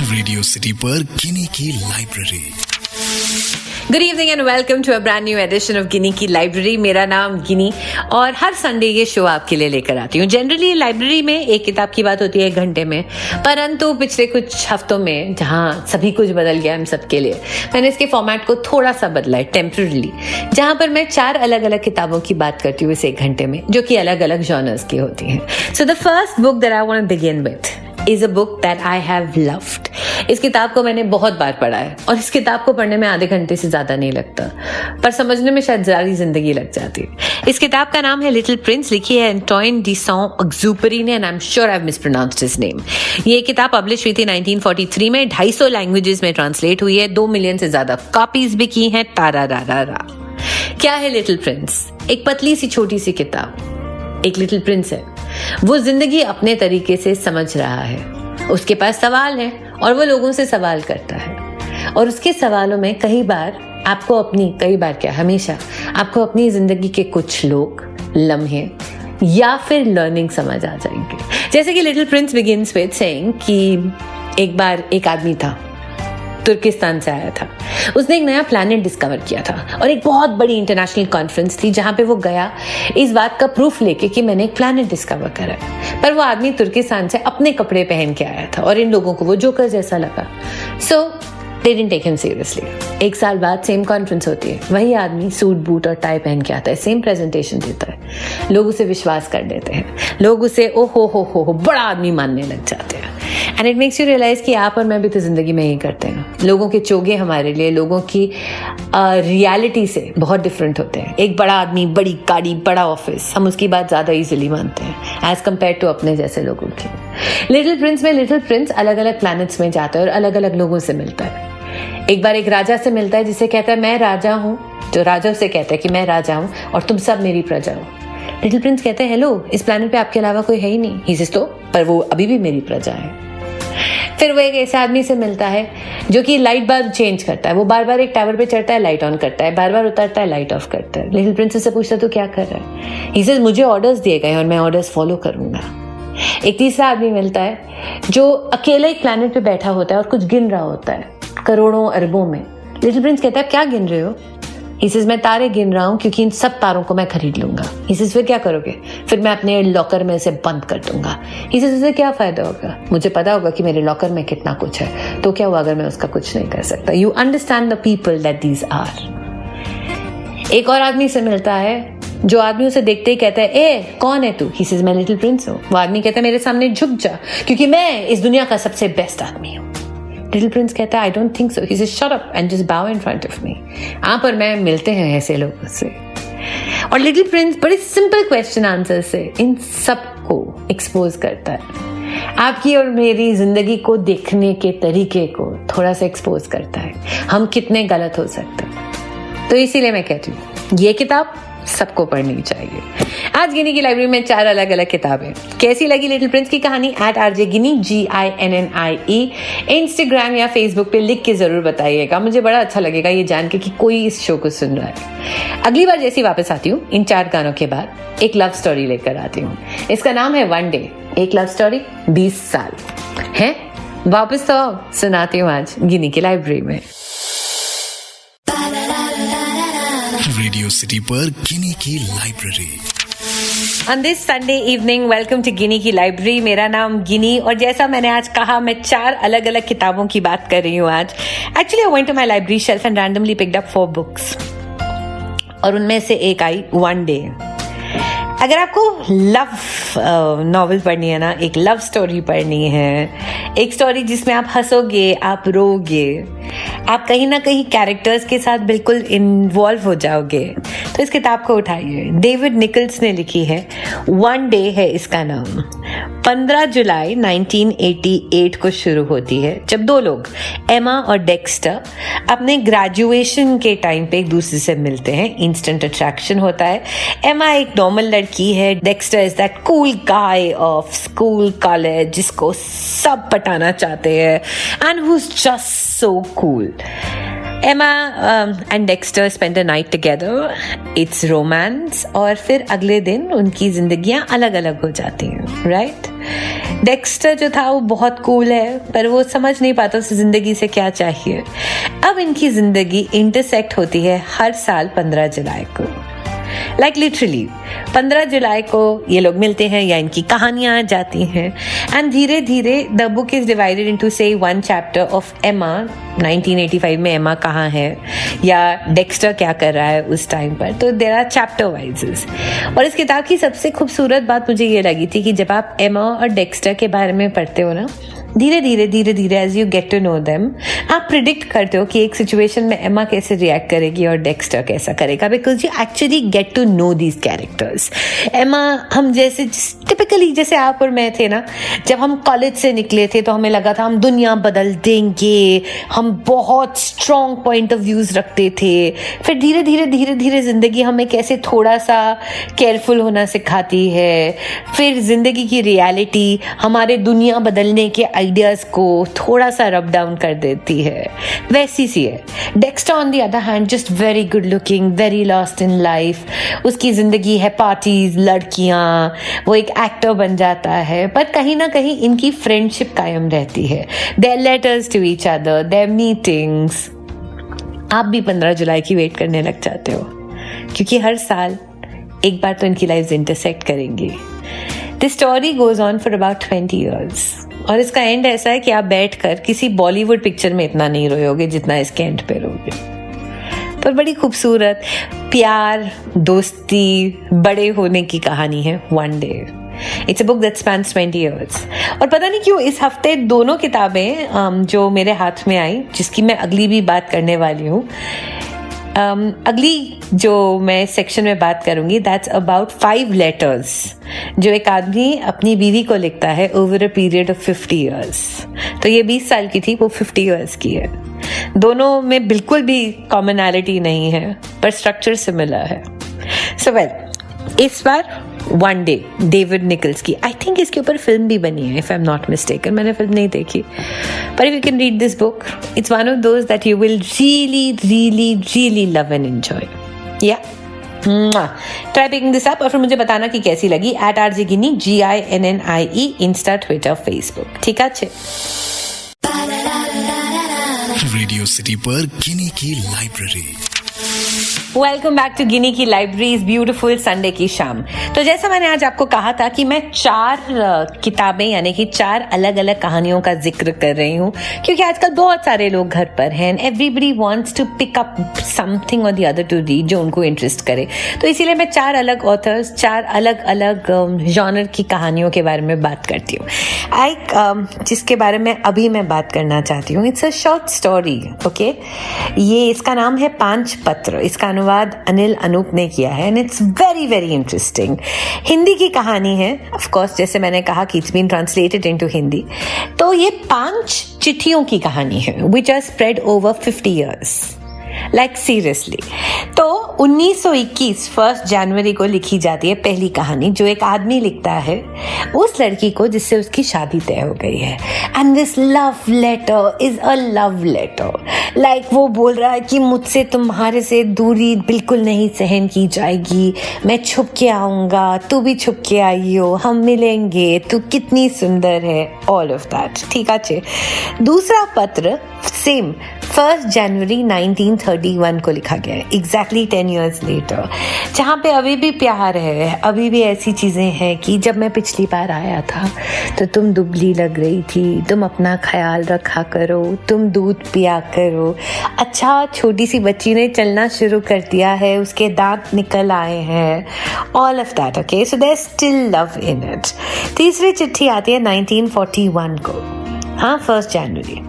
Radio city पर गिनी की library. Good evening and welcome to a brand new edition of गिनी की लाइब्रेरी। मेरा नाम गिनी और हर संडे ये शो आपके लिए लेकर आती हूँ। जनरली लाइब्रेरी में एक किताब की बात होती है 1 घंटे में, परंतु पिछले कुछ हफ्तों में जहाँ सभी कुछ बदल गया हम सबके लिए, मैंने इसके फॉर्मेट को थोड़ा सा बदला है टेम्पररी, जहाँ पर मैं 4 अलग अलग किताबों की बात करती हूँ इस 1 घंटे में, जो कि अलग अलग जॉनर्स की होती हैं। So the first book that I want to begin with is a book that I have loved. इस किताब को मैंने बहुत बार पढ़ा है और इस किताब को पढ़ने में आधे घंटे से ज्यादा नहीं लगता, पर समझने में शायद सारी जिंदगी लग जाती है। इस किताब का नाम है लिटिल प्रिंस, लिखी है एंटोइन डी सेंट-एक्जुपेरी ने, and I am sure I have mispronounced his name. ये किताब पब्लिश हुई थी 1943 में, 250 लैंग्वेजेस में ट्रांसलेट हुई है, 2 मिलियन से ज्यादा कॉपीज भी की हैं। तारा। क्या है लिटिल प्रिंस? एक पतली सी छोटी सी किताब। एक लिटिल प्रिंस है, वो जिंदगी अपने तरीके से समझ रहा है, उसके पास सवाल है और वो लोगों से सवाल करता है, और उसके सवालों में हमेशा आपको अपनी जिंदगी के कुछ लोग, लम्हे या फिर लर्निंग समझ आ जाएंगे। जैसे कि little Prince begins with saying कि एक बार एक आदमी था, तुर्किस्तान से आया था, उसने एक नया प्लैनेट डिस्कवर किया था और एक बहुत बड़ी इंटरनेशनल कॉन्फ्रेंस थी जहां पे वो गया इस बात का प्रूफ लेके कि मैंने एक प्लैनेट डिस्कवर करा है। पर वो आदमी तुर्किस्तान से अपने कपड़े पहन के आया था और इन लोगों को वो जोकर जैसा लगा। सो they didn't take him seriously. 1 साल बाद सेम कॉन्फ्रेंस होती है, वही आदमी सूट बूट और टाई पहन के आता है, सेम प्रेजेंटेशन देता है, लोग उसे विश्वास कर देते हैं, लोग उसे ओ हो बड़ा आदमी मानने लग जाते हैं। And it makes you realise कि आप और मैं भी तो जिंदगी में यही करते हैं। लोगों के चोगे हमारे लिए लोगों की रियलिटी से बहुत डिफरेंट होते हैं। एक बड़ा आदमी, बड़ी गाड़ी, बड़ा ऑफिस, हम उसकी बात ज्यादा इजीली मानते हैं एज कम्पेयर टू अपने जैसे लोगों की। लिटिल प्रिंस में लिटिल प्रिंस अलग अलग प्लैनेट्स में जाता है और अलग अलग लोगों से मिलता है। एक बार एक राजा से मिलता है जिसे कहता है मैं राजा हूँ, जो राजा उसे कहता है कि मैं राजा हूँ और तुम सब मेरी प्रजा हो। लिटिल प्रिंस कहते हैं हेलो, इस प्लैनेट पे आपके अलावा कोई है ही नहीं। ही सेज तो, पर वो अभी भी मेरी प्रजा है। फिर वो एक ऐसे आदमी से मिलता है जो कि लाइट बल्ब चेंज करता है, वो बार बार एक टावर पे चढ़ता है, लाइट ऑन करता है, बार बार उतरता है, लाइट ऑफ करता है। लिटिल प्रिंस से पूछता है तो क्या कर रहा है? ही सेज मुझे ऑर्डर्स दिए गए और मैं ऑर्डर्स फॉलो करूंगा। एक तीसरा आदमी मिलता है जो अकेले एक प्लैनेट पे बैठा होता है और कुछ गिन रहा होता है, करोड़ों अरबों में। लिटिल प्रिंस कहता है क्या गिन रहे हो? ही सेज मैं तारे गिन रहा हूँ क्योंकि इन सब तारों को मैं खरीद लूंगा। ही सेज फिर क्या करोगे? फिर मैं अपने लॉकर में इसे बंद कर दूंगा। ही सेज इससे क्या फायदा होगा? मुझे पता होगा कि मेरे लॉकर में कितना कुछ है, तो क्या हुआ अगर मैं उसका कुछ नहीं कर सकता? You understand the people that these are. एक और आदमी से मिलता है जो आदमी उसे देखते ही कहता है ए कौन है तू? ही सेज मैं लिटिल प्रिंस हूँ। वो आदमी कहता है मेरे सामने झुक जा क्योंकि मैं इस दुनिया का सबसे बेस्ट आदमी हूँ। लिटिल प्रिंस कहता है I don't think so. He says shut up and just बाउ इन फ्रंट ऑफ मी। आप और मैं मिलते हैं ऐसे लोगों से। और लिटिल प्रिंस बड़े सिंपल क्वेश्चन आंसर से इन सबको एक्सपोज करता है, आपकी और मेरी जिंदगी को देखने के तरीके को थोड़ा सा एक्सपोज करता है, हम कितने गलत हो सकते हैं। तो इसीलिए मैं कहती हूँ ये किताब सबको पढ़नी चाहिए। आज गिनी की लाइब्रेरी में 4 अलग अलग किताबें। कैसी लगी लिटिल प्रिंस की कहानी? @RJGini GINNIE इंस्टाग्राम या फेसबुक पे लिख के जरूर बताइएगा, मुझे बड़ा अच्छा लगेगा ये जान के कि कोई इस शो को सुन रहा है। अगली बार जैसी वापस आती हूँ इन 4 गानों के बाद एक लव स्टोरी लेकर आती हूँ। इसका नाम है वन डे। एक लव स्टोरी 20 साल है। वापस तो सुनाती हूँ आज गिनी की लाइब्रेरी में। रेडियो सिटी पर गिनी की library. On this Sunday evening, welcome to गिनी की लाइब्रेरी। मेरा नाम गिनी और जैसा मैंने आज कहा मैं 4 अलग अलग किताबों की बात कर रही हूँ आज। Actually, I went to my library shelf and randomly picked up 4 books और उनमें से एक आई वन डे। अगर आपको लव नॉवल पढ़नी है ना, एक लव स्टोरी पढ़नी है, एक स्टोरी जिसमें आप हंसोगे, आप रोगे, आप कहीं ना कहीं कैरेक्टर्स के साथ बिल्कुल इन्वॉल्व हो जाओगे, तो इस किताब को उठाइए। डेविड निकल्स ने लिखी है, वन डे है इसका नाम। 15 जुलाई 1988 को शुरू होती है जब 2 लोग, एमा और डेक्स्टर, अपने ग्रेजुएशन के टाइम पे एक दूसरे से मिलते हैं। इंस्टेंट अट्रैक्शन होता है। एमा एक नॉर्मल लड़की है, Dexter is that cool guy of school college जिसको सब पटाना चाहते हैं, and who is just so cool. Emma and Dexter spend a night together, it's romance, और फिर अगले दिन उनकी जिंदगियां अलग अलग हो जाती हैं, राइट? डेक्स्टर जो था वो बहुत कूल है, पर वो समझ नहीं पाता उसे जिंदगी से क्या चाहिए। अब इनकी जिंदगी इंटरसेक्ट होती है हर साल 15 जुलाई को, लाइक लिटरली 15 जुलाई को ये लोग मिलते हैं या इनकी कहानियां जाती हैं। एंड धीरे धीरे the book is divided into से वन चैप्टर ऑफ एमा, 1985 में एमा कहाँ है या डेक्स्टर क्या कर रहा है उस टाइम पर, तो देयर आर चैप्टर वाइजेस। और इस किताब की सबसे खूबसूरत बात मुझे ये लगी थी कि जब आप एमा और डेक्स्टर के बारे में पढ़ते हो ना, धीरे धीरे as you get to know them, आप प्रिडिक्ट करते हो कि एक सिचुएशन में एमा कैसे रिएक्ट करेगी और डेक्स्टर कैसा करेगा, because you actually get to know these characters. Emma हम जैसे टिपिकली जैसे आप और मैं थे ना, जब हम कॉलेज से निकले थे तो हमें लगा था हम दुनिया बदल देंगे, हम बहुत स्ट्रॉन्ग पॉइंट ऑफ व्यूज रखते थे। फिर धीरे धीरे जिंदगी हमें कैसे थोड़ा सा केयरफुल होना सिखाती है, फिर जिंदगी की रियलिटी हमारे दुनिया बदलने के आइडियाज को थोड़ा सा रब डाउन कर देती है, वैसी सी है। Dexter on the other hand just very good looking, very lost in life, उसकी जिंदगी है पार्टीज, लड़कियां, वो एक एक्टर बन जाता है, पर कहीं ना कहीं इनकी फ्रेंडशिप कायम रहती है। Their letters to each other, their meetings. आप भी 15 जुलाई की वेट करने लग जाते हो, क्योंकि हर साल एक बार तो इनकी लाइफ इंटरसेक्ट करेंगी। This story goes on for about 20 years, और इसका एंड ऐसा है कि आप बैठकर किसी बॉलीवुड पिक्चर में इतना नहीं रोयोगे जितना इसके एंड पे रोगे। पर बड़ी खूबसूरत प्यार, दोस्ती, बड़े होने की कहानी है। One day it's a book that spans 20 years। और पता नहीं क्यों इस हफ्ते दोनों किताबें जो मेरे हाथ में आई, जिसकी मैं अगली भी बात करने वाली हूँ, अगली जो मैं सेक्शन में बात करूंगी, दैट्स अबाउट 5 letters जो एक आदमी अपनी बीवी को लिखता है over a period of 50 years। तो ये 20 साल की थी, वो 50 years की है। दोनों में बिल्कुल भी कॉमनैलिटी नहीं है, पर स्ट्रक्चर सिमिलर है। सो वेल, इस बार वन डे डेविड निकल्स की, आई थिंक इसके ऊपर फिल्म भी बनी है, if I am not mistaken. मैंने फिल्म नहीं देखी, पर if you can read this book, it's one of those that you will really love and enjoy. या ट्राई पिकिंग दिस अप और फिर मुझे बताना कि कैसी लगी @RJ Ginny, GINNIE, Insta, Twitter, Facebook. ठीक है, अच्छे। रेडियो सिटी पर गिनी की लाइब्रेरी। वेलकम बैक टू गिनी की लाइब्रेरी, इस ब्यूटीफुल संडे की शाम। तो जैसा मैंने आज आपको कहा था कि मैं 4 किताबें यानी कि 4 अलग अलग कहानियों का जिक्र कर रही हूँ, क्योंकि आजकल बहुत सारे लोग घर पर हैं, everybody wants to pick up something और द अदर टू रीड जो उनको इंटरेस्ट करे। तो इसीलिए मैं 4 अलग ऑथर्स, 4 अलग अलग जॉनर की कहानियों के बारे में बात करती हूँ। जिसके बारे में अभी मैं बात करना चाहती हूँ, it's a short story, okay. ये इसका नाम है 5 पत्र। इसका अनुवाद अनिल अनूप ने किया है and it's very interesting. Hindi की कहानी है, ऑफ कोर्स, जैसे मैंने कहा कि it's been translated into Hindi. तो ये 5 चिट्ठियों की कहानी है which are spread over 50 years, like seriously. तो 1921 1 जनवरी को लिखी जाती है पहली कहानी, जो एक आदमी लिखता है उस लड़की को जिससे उसकी शादी तय हो गई है। And this love letter is a love letter, like वो बोल रहा है कि मुझसे तुम्हारे से दूरी बिल्कुल नहीं सहन की जाएगी, मैं छुप के आऊंगा, तू भी छुप के आई हो, हम मिलेंगे, तू कितनी सुंदर है, ऑल ऑफ दैट। ठीक है। दूसरा पत्र सेम 1 जनवरी 1931 को लिखा गया है, एग्जैक्टली 10 years लेटर, जहाँ पे अभी भी प्यार है, अभी भी ऐसी चीजें हैं कि जब मैं पिछली बार आया था तो तुम दुबली लग रही थी, तुम अपना ख्याल रखा करो, तुम दूध पिया करो। अच्छा, छोटी सी बच्ची ने चलना शुरू कर दिया है, उसके दांत निकल आए हैं, all of that, okay. So there is still love in it. तीसरी चिट्ठी आती है 1941 को, हाँ, 1 जनवरी।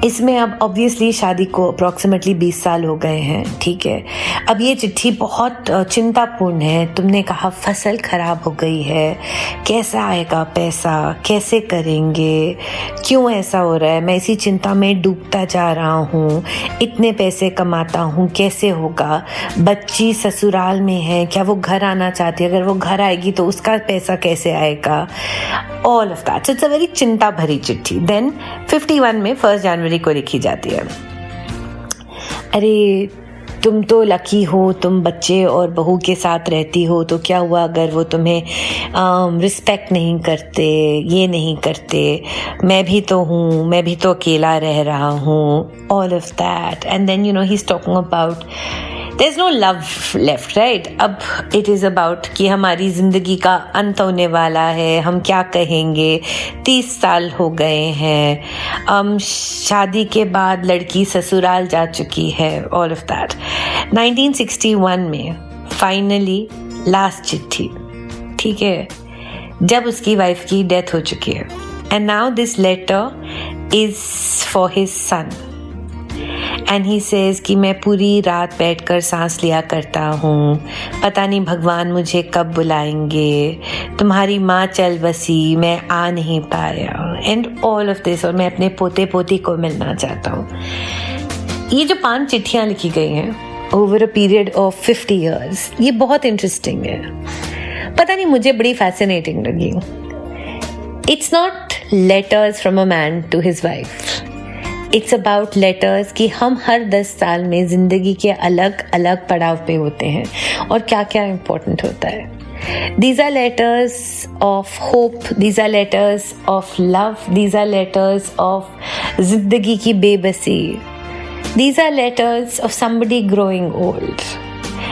इसमें अब ऑब्वियसली शादी को अप्रॉक्सीमेटली 20 साल हो गए हैं, ठीक है। अब ये चिट्ठी बहुत चिंतापूर्ण है। तुमने कहा फसल खराब हो गई है, कैसा आएगा पैसा, कैसे करेंगे, क्यों ऐसा हो रहा है, मैं इसी चिंता में डूबता जा रहा हूँ, इतने पैसे कमाता हूँ, कैसे होगा, बच्ची ससुराल में है, क्या वो घर आना चाहती है, अगर वो घर आएगी तो उसका पैसा कैसे आएगा, all of that. It's a very चिंता भरी चिट्ठी। देन 51 में 1 जनवरी को लिखी जाती है। अरे तुम तो लकी हो, तुम बच्चे और बहू के साथ रहती हो, तो क्या हुआ अगर वो तुम्हें रिस्पेक्ट नहीं करते, ये नहीं करते, मैं भी तो हूँ, मैं भी तो अकेला रह रहा हूँ, all of that. And then you know he is talking about there's no love left, right? अब it is about कि हमारी जिंदगी का अंत होने वाला है, हम क्या कहेंगे, 30 साल हो गए हैं, शादी के बाद लड़की ससुराल जा चुकी है, all of that. 1961 में फाइनली लास्ट चिट्ठी, ठीक है, जब उसकी वाइफ की डेथ हो चुकी है. And now this letter is for his son. And he says कि मैं पूरी रात बैठकर सांस लिया करता हूँ, पता नहीं भगवान मुझे कब बुलाएंगे, तुम्हारी माँ चल बसी, मैं आ नहीं पाया, एंड ऑल ऑफ दिस, और मैं अपने पोते पोती को मिलना चाहता हूँ. ये जो 5 चिट्ठियाँ लिखी गई हैं over a period of 50 years, ये बहुत इंटरेस्टिंग है. पता नहीं मुझे बड़ी फैसिनेटिंग लगी. It's not letters from a man to his wife, it's about letters कि हम हर 10 साल में जिंदगी के अलग अलग पड़ाव पे होते हैं और क्या क्या इम्पोर्टेंट होता है. These are letters of hope, these are letters of love, these are letters of जिंदगी की बेबसी, these are letters of somebody growing old.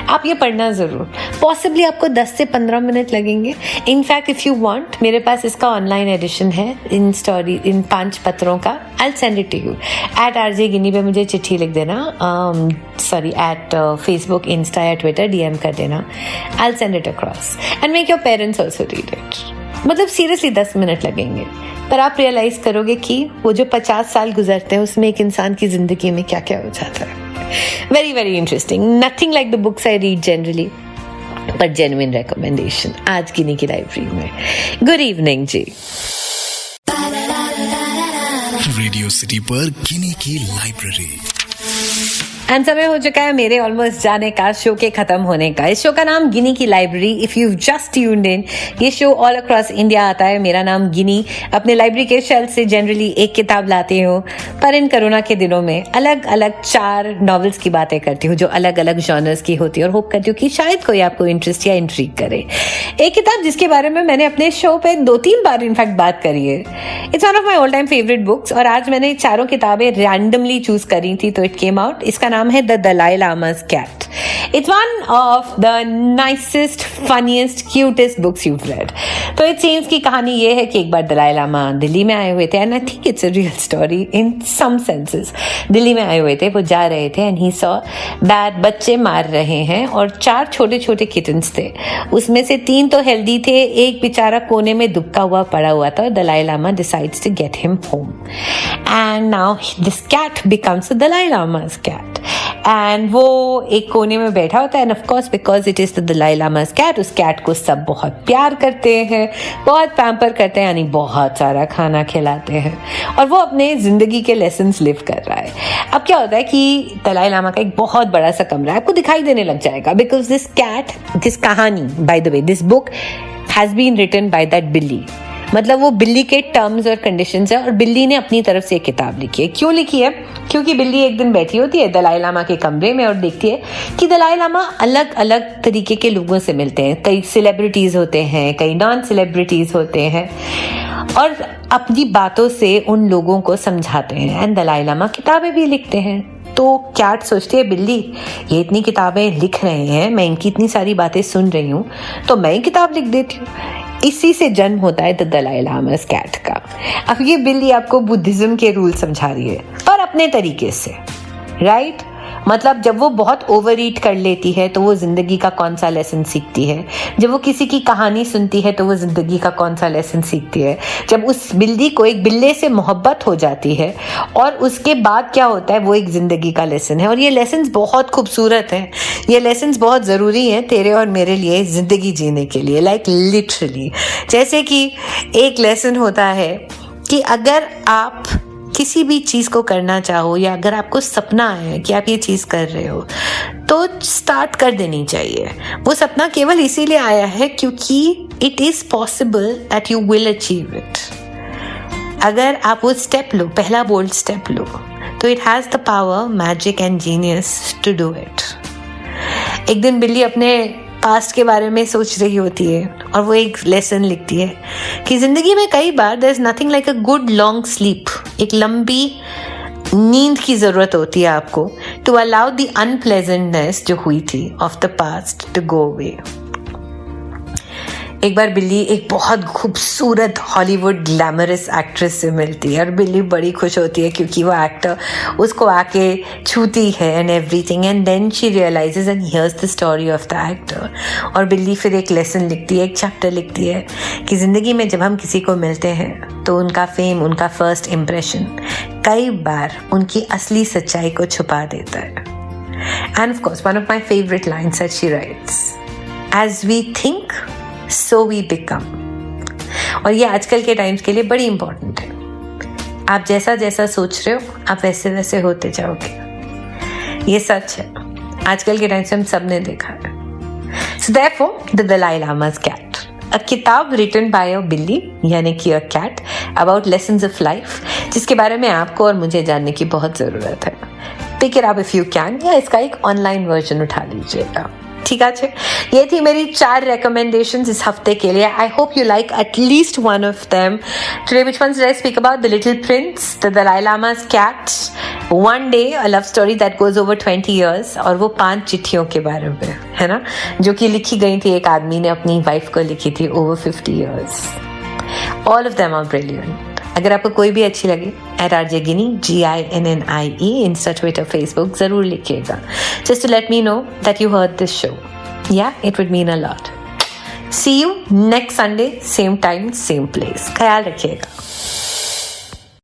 आप ये पढ़ना ज़रूर. पॉसिबली आपको 10 से 15 मिनट लगेंगे. इनफैक्ट इफ़ यू वांट, मेरे पास इसका ऑनलाइन एडिशन है इन 5 पत्रों का. I send it to you at RJ Gini पे. मुझे चिट्ठी लिख देना, एट फेसबुक, इंस्टा या ट्विटर DM कर देना. I send it across and make your parents also read it. मतलब सीरियसली 10 मिनट लगेंगे, पर आप रियलाइज करोगे कि वो जो 50 साल गुजरते हैं उसमें एक इंसान की जिंदगी में क्या क्या हो जाता है. Very, very interesting. Nothing like the books I read generally, but genuine recommendation. आज गिनी की लाइब्रेरी में. Good evening जी. रेडियो सिटी पर गिनी की लाइब्रेरी. एंड समय हो चुका है मेरे ऑलमोस्ट जाने का, शो के खत्म होने का. इस शो का नाम गिनी की library. If you just tuned in, ये शो ऑल अक्रॉस इंडिया आता है. मेरा नाम गिनी. अपने लाइब्रेरी के शेल्फ से जनरली एक किताब लाती हूँ, पर इन कोरोना के दिनों में अलग अलग 4 नॉवेल्स की बातें करती हूँ जो अलग अलग जॉनर्स की होती है, और होप करती हूँ कि शायद कोई आपको इंटरेस्ट या इंट्रीग करे. एक किताब जिसके बारे में मैंने अपने शो पे 2-3 बार इनफैक्ट बात करी है. It's one of my all time favourite books, और आज मैंने 4 किताबें रैंडमली चूज करी थी, तो इट केम आउट. इसका नाम है the Dalai Lama's cat. It's one of the nicest, funniest, cutest books you've read. तो इट सीन्स की कहानी ये है कि एक बार दलाई लामा दिल्ली में आए हुए थे, and I think it's a real story in some senses. Delhi में आए हुए थे, वो जा रहे थे, एंड ही सॉ दैट बच्चे मार रहे हैं, और 4 छोटे छोटे किटन्स थे. उसमें से 3 तो हेल्दी थे, एक बेचारा कोने में दुबका हुआ पड़ा हुआ था, और Dalai Lama decides to get him home. And now this cat becomes the Dalai Lama's cat. And वो एक कोने में बैठा होता है, and of course because it is the Dalai Lama's cat, उस कैट को सब बहुत प्यार करते हैं, बहुत पैम्पर करते हैं, यानी बहुत सारा खाना खिलाते हैं, और वो अपने जिंदगी के लेसन्स लिव कर रहा है. अब क्या होता है कि दलाई लामा का एक बहुत बड़ा सा कमरा आपको दिखाई देने लग जाएगा, बिकॉज दिस कैट, दिस कहानी, by the way this book has been written by that बिल्ली. मतलब वो बिल्ली के टर्म्स और कंडीशंस है, और बिल्ली ने अपनी तरफ से एक किताब लिखी है. क्यों लिखी है? क्योंकि बिल्ली एक दिन बैठी होती है दलाई लामा के कमरे में और देखती है कि दलाई लामा अलग अलग तरीके के लोगों से मिलते हैं. कई सेलिब्रिटीज होते हैं, कई नॉन सेलिब्रिटीज होते हैं, और अपनी बातों से उन लोगों को समझाते हैं. एंड दलाई लामा किताबें भी लिखते हैं. तो कैट सोचती है, बिल्ली ये इतनी किताबें लिख रहे हैं, मैं इनकी इतनी सारी बातें सुन रही हूँ, तो मैं ही किताब लिख देती हूँ. इसी से जन्म होता है द दलाई लामा's cat का. अब ये बिल्ली आपको बुद्धिज्म के रूल समझा रही है, पर अपने तरीके से, राइट? मतलब जब वो बहुत ओवर ईट कर लेती है तो वो जिंदगी का कौन सा लेसन सीखती है, जब वो किसी की कहानी सुनती है तो वो जिंदगी का कौन सा लेसन सीखती है, जब उस बिल्ली को एक बिल्ले से मोहब्बत हो जाती है, और उसके बाद क्या होता है, वो एक जिंदगी का लेसन है. और ये लेसन्स बहुत खूबसूरत हैं, ये लेसन्स बहुत ज़रूरी हैं तेरे और मेरे लिए ज़िंदगी जीने के लिए, लाइक लिटरली. जैसे कि एक लेसन होता है कि अगर आप किसी भी चीज़ को करना चाहो, या अगर आपको सपना है कि आप ये चीज़ कर रहे हो, तो स्टार्ट कर देनी चाहिए. वो सपना केवल इसीलिए आया है क्योंकि it is possible that you will achieve it. अगर आप वो स्टेप लो, पहला बोल्ड स्टेप लो, तो it has the power, magic and genius to do it. एक दिन बिल्ली अपने पास्ट के बारे में सोच रही होती है और वो एक लेसन लिखती है कि जिंदगी में कई बार there is nothing like a good long sleep. एक लंबी नींद की जरूरत होती है आपको टू अलाउ द अनप्लेजेंटनेस जो हुई थी of the past to go away. एक बार बिल्ली एक बहुत खूबसूरत हॉलीवुड ग्लैमरस एक्ट्रेस से मिलती है और बिल्ली बड़ी खुश होती है क्योंकि वो एक्टर उसको आके छूती है and everything, and then she realises and here's the story of the actor. और बिल्ली फिर एक लेसन लिखती है, एक चैप्टर लिखती है कि ज़िंदगी में जब हम किसी को मिलते हैं तो उनका फेम, उनका फर्स्ट इम्प्रेशन कई बार उनकी असली सच्चाई को छुपा देता है। And of course one of my favourite lines that she writes, as we think so we become। और ये आजकल के टाइम्स के लिए बड़ी इंपॉर्टेंट है। आप जैसा जैसा सोच रहे हो आप वैसे वैसे होते जाओगे। ये सच है, आजकल के टाइम्स हम सब ने देखा है। So therefore, The Dalai Lama's Cat, a किताब written by a बिल्ली यानी कि a cat about lessons of life, जिसके बारे में आपको और मुझे जानने की बहुत ज़रूरत है। Pick it up if you can, या इसका एक ऑनलाइन वर्जन उठा लीजिएगा। ठीक है, ये थी मेरी 4 recommendations इस हफ्ते के लिए। I hope you like at least one of them. Today, which ones did I speak about? The Little Prince, The Dalai Lama's Cat, One Day, a love story that goes over 20 years, और वो 5 चिट्ठियों के बारे में, है ना, जो कि लिखी गई थी, एक आदमी ने अपनी वाइफ को लिखी थी over 50 years. All of them are brilliant. अगर आपको कोई भी अच्छी लगे @RJ Ginnie, GINNIE, Insta, Twitter, Facebook, जरूर लिखिएगा, just to let me know that you heard this show. Yeah, it would mean a lot. See you next Sunday, same time, same place. ख्याल रखिएगा।